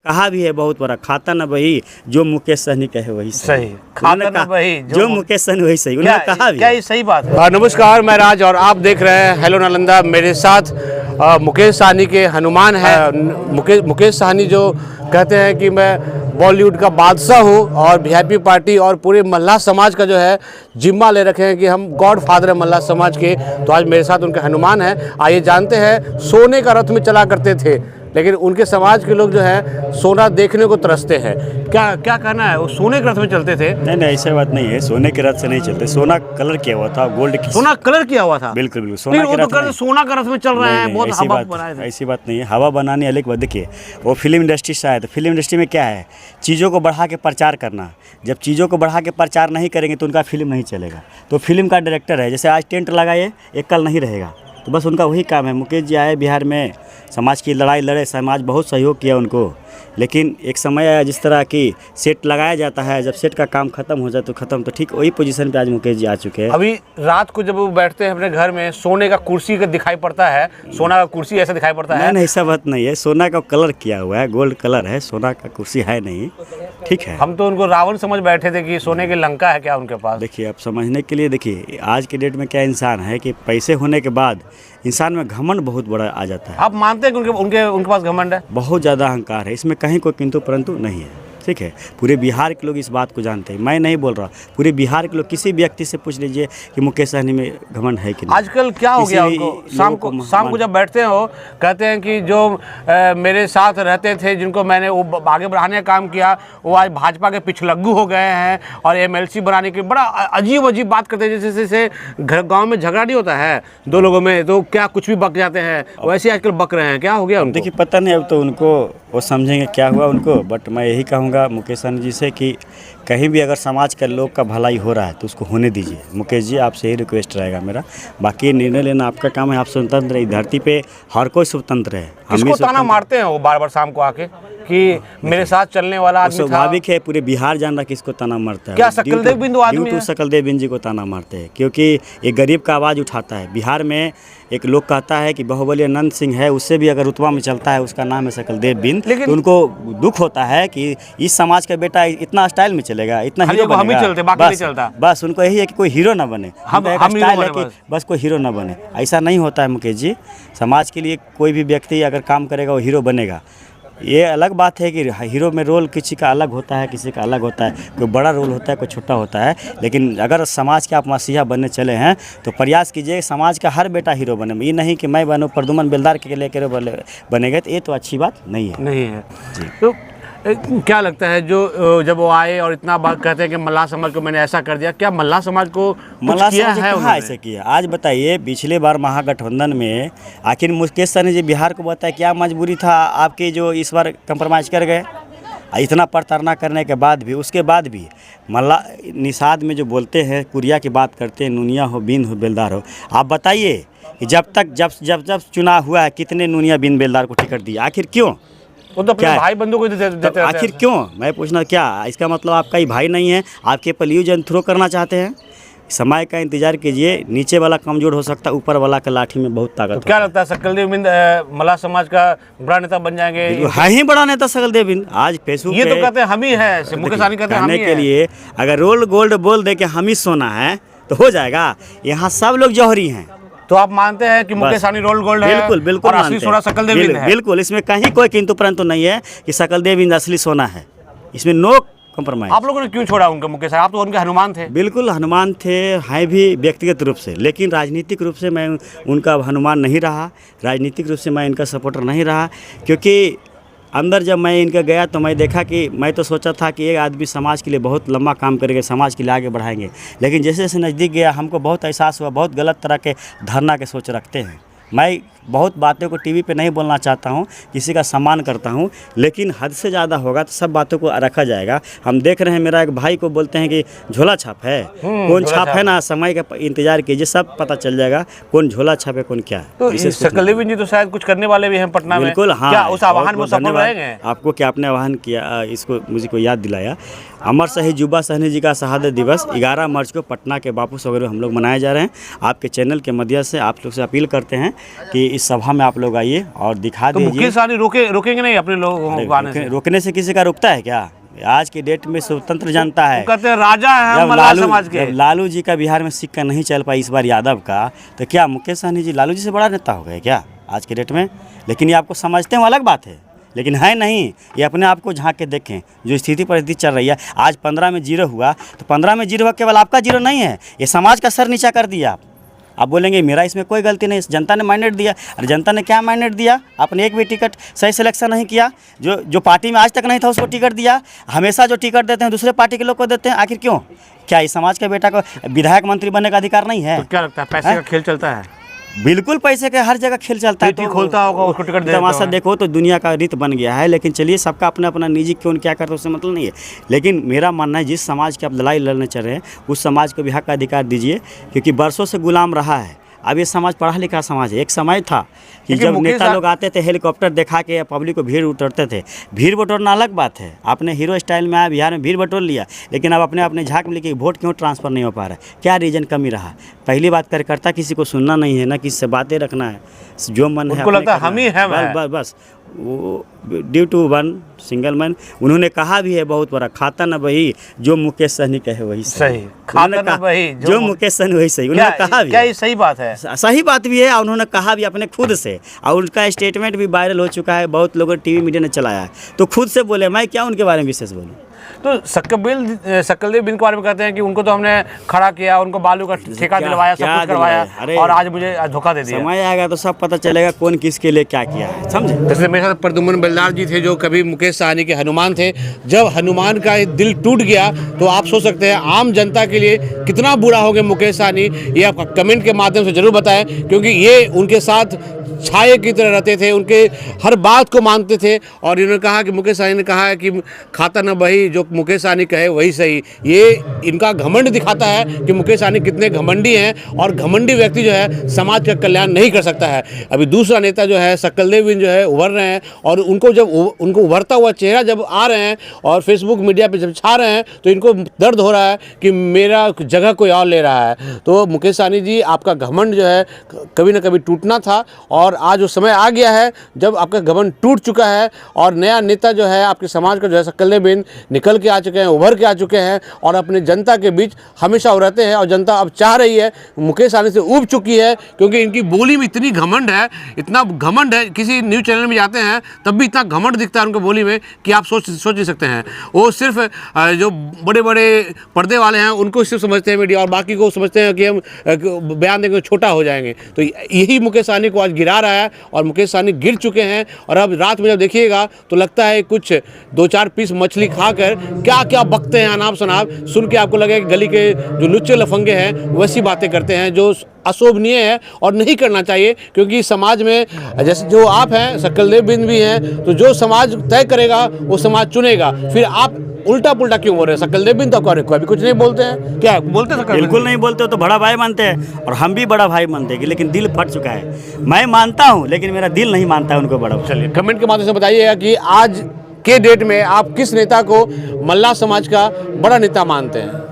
कहा भी है बहुत बड़ा, खाता न वही जो मुकेश सहनी कहे वही सही, खाता न वही जो मुकेश सहनी वही सही, उन्होंने कहा भी। क्या ये सही बात है? नमस्कार, मैं राज और आप देख रहे हैं हेलो नालंदा। मेरे साथ मुकेश सहनी के हनुमान है। मुकेश सहनी जो कहते हैं कि मैं बॉलीवुड का बादशाह हूँ और वीआईपी पार्टी और पूरे मल्लाह समाज का जो है जिम्मा ले रखे हैं कि हम गॉड फादर है मल्लाह समाज के। तो आज मेरे साथ उनके हनुमान हैं। आइए जानते हैं, सोने का रथ में चला करते थे लेकिन उनके समाज के लोग जो है सोना देखने को तरसते हैं। क्या क्या कहना है? वो सोने के रथ में चलते थे? नहीं, ऐसा बात नहीं है, सोने के रथ से नहीं चलते। सोना कलर किया हुआ था, गोल्ड की सोना कलर किया हुआ था। बिल्कुल बिल्कुल सोना के रथ। सोना का रथ में चल रहे हैं, बहुत हवा बनाए थे। ऐसी बात नहीं है, हवा बनाने अलग बात। देखिए, वो फिल्म इंडस्ट्री से आया था। फिल्म इंडस्ट्री में क्या है, चीज़ों को बढ़ा के प्रचार करना। जब चीज़ों को बढ़ा के प्रचार नहीं करेंगे तो उनका फिल्म नहीं चलेगा। तो फिल्म का डायरेक्टर है, जैसे आज टेंट लगाए, एक कल नहीं रहेगा, तो बस उनका वही काम है। मुकेश जी आए बिहार में, समाज की लड़ाई लड़े, समाज बहुत सहयोग किया उनको। लेकिन एक समय आया जिस तरह की सेट लगाया जाता है, जब सेट का काम खत्म हो जाए तो खत्म। तो ठीक वही पोजीशन पे आज मुकेश जी आ चुके हैं। अभी रात को जब वो बैठते हैं अपने घर में, सोने का कुर्सी का दिखाई पड़ता है, सोना का कुर्सी ऐसा दिखाई पड़ता है। नहीं, ऐसा बात नहीं है, सोना का कलर किया हुआ है, गोल्ड कलर है, सोना का कुर्सी है नहीं। ठीक है, हम तो उनको रावण समझ बैठे थे कि सोने की लंका है क्या उनके पास। देखिए, अब समझने के लिए देखिए, आज के डेट में क्या इंसान है कि पैसे होने के बाद इंसान में घमंड बहुत बड़ा आ जाता है। आप मानते हैं कि उनके पास घमंड है? बहुत ज़्यादा अहंकार है, इसमें कहीं कोई किंतु परंतु नहीं है। ठीक है, पूरे बिहार के लोग इस बात को जानते हैं, मैं नहीं बोल रहा, पूरे बिहार के लोग, किसी व्यक्ति से पूछ लीजिए कि मुकेश सहनी में घमंड है कि नहीं। आजकल क्या हो गया उनको? शाम को जब बैठते हैं वो कहते हैं कि जो मेरे साथ रहते थे, जिनको मैंने वो आगे बढ़ाने का काम किया, वो आज भाजपा के पिछलग्गू हो गए हैं और एमएलसी बनाने की बड़ा अजीब बात करते हैं। जैसे गाँव में झगड़ा नहीं होता है दो लोगों में, तो क्या कुछ भी बक जाते हैं, वैसे आजकल बक रहे हैं। क्या हो गया उनको? देखिए, पता नहीं, अब तो उनको वो समझेंगे क्या हुआ उनको। बट मैं यही कहूँगा मुकेश सहनी जी से कि कहीं भी अगर समाज के लोग का भलाई हो रहा है तो उसको होने दीजिए। मुकेश जी, आपसे ही रिक्वेस्ट रहेगा मेरा। बाकी निर्णय लेना आपका काम है, आप स्वतंत्र है। धरती पे हर कोई स्वतंत्र है। किसको ताना मारते हैं वो बार बार शाम को आके कि मेरे साथ चलने वाला आदमी था? स्वाभाविक है, पूरे बिहार जान रहा किसको ताना मारता है। क्या सकलदेव बिंदु आदमी है? सकलदेव बिंदु जी को ताना मारते हैं, क्योंकि एक गरीब का आवाज़ उठाता है। बिहार में एक लोग कहता है कि बाहुबली अनंत सिंह है, उससे भी अगर रुतबा में चलता है, उसका नाम है सकलदेव बिंदु। तो उनको दुख होता है कि इस समाज का बेटा इतना स्टाइल में चलेगा, इतना हीरो बनेगा। हम ही चलते, बाकी नहीं चलता। बस उनको यही है कि कोई हीरो ना बने, स्टाइल है कि बस कोई हीरो ना बने। ऐसा नहीं होता है मुकेश जी। समाज के लिए कोई भी व्यक्ति अगर काम करेगा वो हीरो बनेगा। ये अलग बात है कि हीरो में रोल किसी का अलग होता है, किसी का अलग होता है, कोई बड़ा रोल होता है, कोई छोटा होता है। लेकिन अगर समाज के आप मसीहा बनने चले हैं तो प्रयास कीजिए समाज का हर बेटा हीरो बने। ये नहीं कि मैं बनूं, प्रदुमन बेलदार के लेकर बनेगा, तो ये तो अच्छी बात नहीं है जी। तो क्या लगता है जो जब वो आए और इतना बात कहते हैं कि मल्लाह समाज को मैंने ऐसा कर दिया, क्या मल्लाह समाज को किया है? कहाँ ऐसे किया? आज बताइए, पिछले बार महागठबंधन में आखिर मुकेश सहनी जी बिहार को बताया क्या मजबूरी था आपकी जो इस बार कंप्रोमाइज़ कर गए? इतना प्रताड़ना करने के बाद भी, उसके बाद भी मल्ला निषाद में जो बोलते हैं, कुरिया की बात करते हैं, नूनिया हो, बिंद हो, बेलदार हो। आप बताइए कि जब चुनाव हुआ है, कितने नूनिया बिंद बेलदार को टिकट दिया? आखिर क्यों? वो तो अपने भाई बंधु को देते आखिर क्यों? मैं पूछना, क्या इसका मतलब आपका ही भाई नहीं है? आपके पलियूजन थ्रो करना चाहते हैं? समय का इंतजार कीजिए, नीचे वाला कमजोर हो सकता है, ऊपर वाला का लाठी में बहुत ताकत। तो क्या लगता है सकलदेव बिंदु मल्लाह समाज का बड़ा नेता बन जाएंगे? है ही बड़ा नेता सकलदेव बिंदु। आज फेसबुक ये तो कहते हैं हम ही है, मुकेश सहनी कहते हैं हम ही के लिए अगर रोल गोल्ड बोल दे के हम ही सोना है तो हो जाएगा। यहाँ सब लोग जौहरी हैं। तो आप मानते हैं कि मुकेश सहनी रोल गोल्ड है? बिल्कुल और असली सोना सकलदेव बिंदु है? बिल्कुल, इसमें कहीं कोई किंतु परंतु नहीं है कि सकलदेव बिंदु असली सोना है। इसमें नो कंप्रोमाइज। आप लोगों ने क्यों छोड़ा उनका मुकेश? आप तो उनके हनुमान थे। बिल्कुल हनुमान थे, हैं भी व्यक्तिगत रूप से, लेकिन राजनीतिक रूप से मैं उनका हनुमान नहीं रहा। राजनीतिक रूप से मैं इनका सपोर्टर नहीं रहा, क्योंकि अंदर जब मैं इनका गया तो मैं देखा कि मैं तो सोचा था कि एक आदमी समाज के लिए बहुत लंबा काम करेंगे, समाज के लिए आगे बढ़ाएंगे। लेकिन जैसे जैसे नज़दीक गया हमको बहुत एहसास हुआ बहुत गलत तरह के धारणा के सोच रखते हैं। मैं बहुत बातों को टीवी पे नहीं बोलना चाहता हूँ, किसी का सम्मान करता हूँ, लेकिन हद से ज़्यादा होगा तो सब बातों को रखा जाएगा। हम देख रहे हैं, मेरा एक भाई को बोलते हैं कि झोला छाप है, कौन छाप है ना, समय का इंतजार कीजिए, सब पता चल जाएगा कौन झोला छाप है, कौन क्या है। तो सकलदेव बिंदु जी तो शायद कुछ करने वाले भी हैं पटना में। बिल्कुल, हाँ। क्या उस आह्वान में सफल रहेंगे? आपको क्या आपने आह्वान किया, इसको मुझे को याद दिलाया। अमर शहीद युवा सहनी जी का शहादत दिवस 11 मार्च को पटना के बापू सगरों हम लोग मनाए जा रहे हैं। आपके चैनल के माध्यम से आप लोग से अपील करते हैं कि इस सभा में आप लोग आइए और दिखा तो दीजिए। मुकेश सहनी रोकेंगे नहीं अपने लोगों को आने से? रोकने से किसी का रुकता है क्या? आज की डेट में स्वतंत्र जनता है। वो कहते हैं राजा है जब मल्लाह समाज के। जब लालू जी का बिहार में सिक्का नहीं चल पाई इस बार यादव का, तो क्या मुकेश सहनी जी लालू जी से बड़ा नेता हो गए क्या आज की डेट में? लेकिन ये आपको समझते हैं वो अलग बात है, लेकिन है नहीं। ये अपने आप को झांक के देखें, जो स्थिति परिस्थिति चल रही है। आज 15 में 0 हुआ, तो 15 में 0 हुआ केवल आपका 0 नहीं है, ये समाज का सर नीचा कर दिया आप बोलेंगे मेरा इसमें कोई गलती नहीं, जनता ने मैंडेट दिया। अरे जनता ने क्या मैंडेट दिया? आपने एक भी टिकट सही सिलेक्शन नहीं किया। जो पार्टी में आज तक नहीं था उसको टिकट दिया। हमेशा जो टिकट देते हैं दूसरे पार्टी के लोग को देते हैं, आखिर क्यों? क्या इस समाज के बेटा को विधायक मंत्री बनने का अधिकार नहीं है? तो क्या लगता है पैसे का खेल चलता है? बिल्कुल पैसे के हर जगह खेल चलता है। तो खोलता होगा उसको टिकट दे तमाशा देखो तो दुनिया का रीत बन गया है। लेकिन चलिए, सबका अपना अपना निजी क्यों क्या करते उससे मतलब नहीं है। लेकिन मेरा मानना है जिस समाज की आप लड़ाई लड़ने चल रहे हैं उस समाज को भी हक का अधिकार दीजिए, क्योंकि बरसों से गुलाम रहा है। अब ये समाज पढ़ा लिखा समाज है। एक समय था कि जब नेता लोग आते थे हेलीकॉप्टर दिखा के पब्लिक को भीड़ उतरते थे। भीड़ बटोरना अलग बात है, आपने हीरो स्टाइल में आया बिहार में भीड़ बटोर लिया, लेकिन अब अपने झांक में लिखे वोट क्यों ट्रांसफ़र नहीं हो पा रहा है? क्या रीज़न कमी रहा? पहली बात, कार्यकर्ता किसी को सुनना नहीं है, ना किसी से बातें रखना है, जो मन है उनको लगता है हम ही हैं। बस वो due to one single man. उन्होंने कहा भी है बहुत बड़ा, खाता न वही जो मुकेश सहनी कहे वही सही, खाता न वही जो मुकेश सहनी वही सही। उन्होंने कहा भी, क्या ये सही बात है? सही बात भी है, और उन्होंने कहा भी अपने खुद से, और उनका स्टेटमेंट भी वायरल हो चुका है, बहुत लोगों ने टीवी मीडिया ने चलाया है। तो खुद से बोले, मैं क्या उनके बारे में विशेष बोलूँ? तो सक्कलदेव बिन के बारे में कहते हैं कि उनको तो हमने खड़ा किया, उनको बालू का ठेका दिलवाया, सब कुछ करवाया, और आज मुझे धोखा दे दिया। समय आएगा तो सब पता चलेगा कौन किसके लिए क्या किया है, समझे? जैसे मेरे साथ प्रद्युम्न बलदार जी थे, जो कभी मुकेश सहनी के हनुमान थे। जब हनुमान का दिल टूट गया तो आप सोच सकते हैं आम जनता के लिए कितना बुरा हो गया मुकेश सहनी। ये आप कमेंट के माध्यम से जरूर बताएं, क्योंकि ये उनके साथ छाये की तरह रहते थे, उनके हर बात को मानते थे। और इन्होंने कहा कि मुकेश सहनी ने कहा है कि खाता न वही जो मुकेश सहनी कहे वही सही। ये इनका घमंड दिखाता है कि मुकेश सहनी कितने घमंडी हैं, और घमंडी व्यक्ति जो है समाज का कल्याण नहीं कर सकता है। अभी दूसरा नेता जो है सक्कलदेव बिन जो है उभर रहे हैं, और उनको उभरता हुआ चेहरा जब आ रहे हैं और फेसबुक मीडिया पर जब छा रहे हैं तो इनको दर्द हो रहा है कि मेरा जगह कोई और ले रहा है। तो मुकेश सहनी जी, आपका घमंड जो है कभी ना कभी टूटना था, और आज वो समय आ गया है जब आपका घमंड टूट चुका है, और नया नेता जो है आपके समाज का जो है सक्कलदेव बिन निकल के आ चुके हैं, उभर के आ चुके हैं, और अपने जनता के बीच हमेशा वो रहते हैं। और जनता अब चाह रही है, मुकेश सहनी से ऊब चुकी है, क्योंकि इनकी बोली में इतनी घमंड है, इतना घमंड है। किसी न्यूज़ चैनल में जाते हैं तब भी इतना घमंड दिखता है उनकी बोली में कि आप सोच नहीं सकते हैं। वो सिर्फ जो बड़े बड़े पर्दे वाले हैं उनको सिर्फ समझते हैं मीडिया, और बाकी को समझते हैं कि हम बयान देंगे छोटा हो जाएंगे। तो यही मुकेश सहनी को आज गिरा रहा है, और मुकेश सहनी गिर चुके हैं। और अब रात में जब देखिएगा तो लगता है कुछ 2-4 पीस मछली खाकर क्या क्या बकते हैं अनाप शनाप, सुन के आपको लगेगा कि गली के जो लुच्चे लफंगे हैं वैसी बातें करते हैं, जो अशोभनीय है और नहीं करना चाहिए। क्योंकि समाज में जैसे जो आप हैं, सक्कलदेव बिन भी हैं, तो जो समाज तय करेगा वो समाज चुनेगा। फिर आप उल्टा पुल्टा क्यों बोल रहे हैं? सक्कलदेव बिन तो कभी कुछ नहीं बोलते हैं, क्या बोलते हैं? बिल्कुल नहीं बोलते, तो बड़ा भाई मानते हैं, और हम भी बड़ा भाई मानते हैं, लेकिन दिल फट चुका है। मैं मानता हूँ लेकिन मेरा दिल नहीं मानता है उनको बड़ा। चलिए, कमेंट के माध्यम से बताइएगा कि आज के डेट में आप किस नेता को मल्लाह समाज का बड़ा नेता मानते हैं।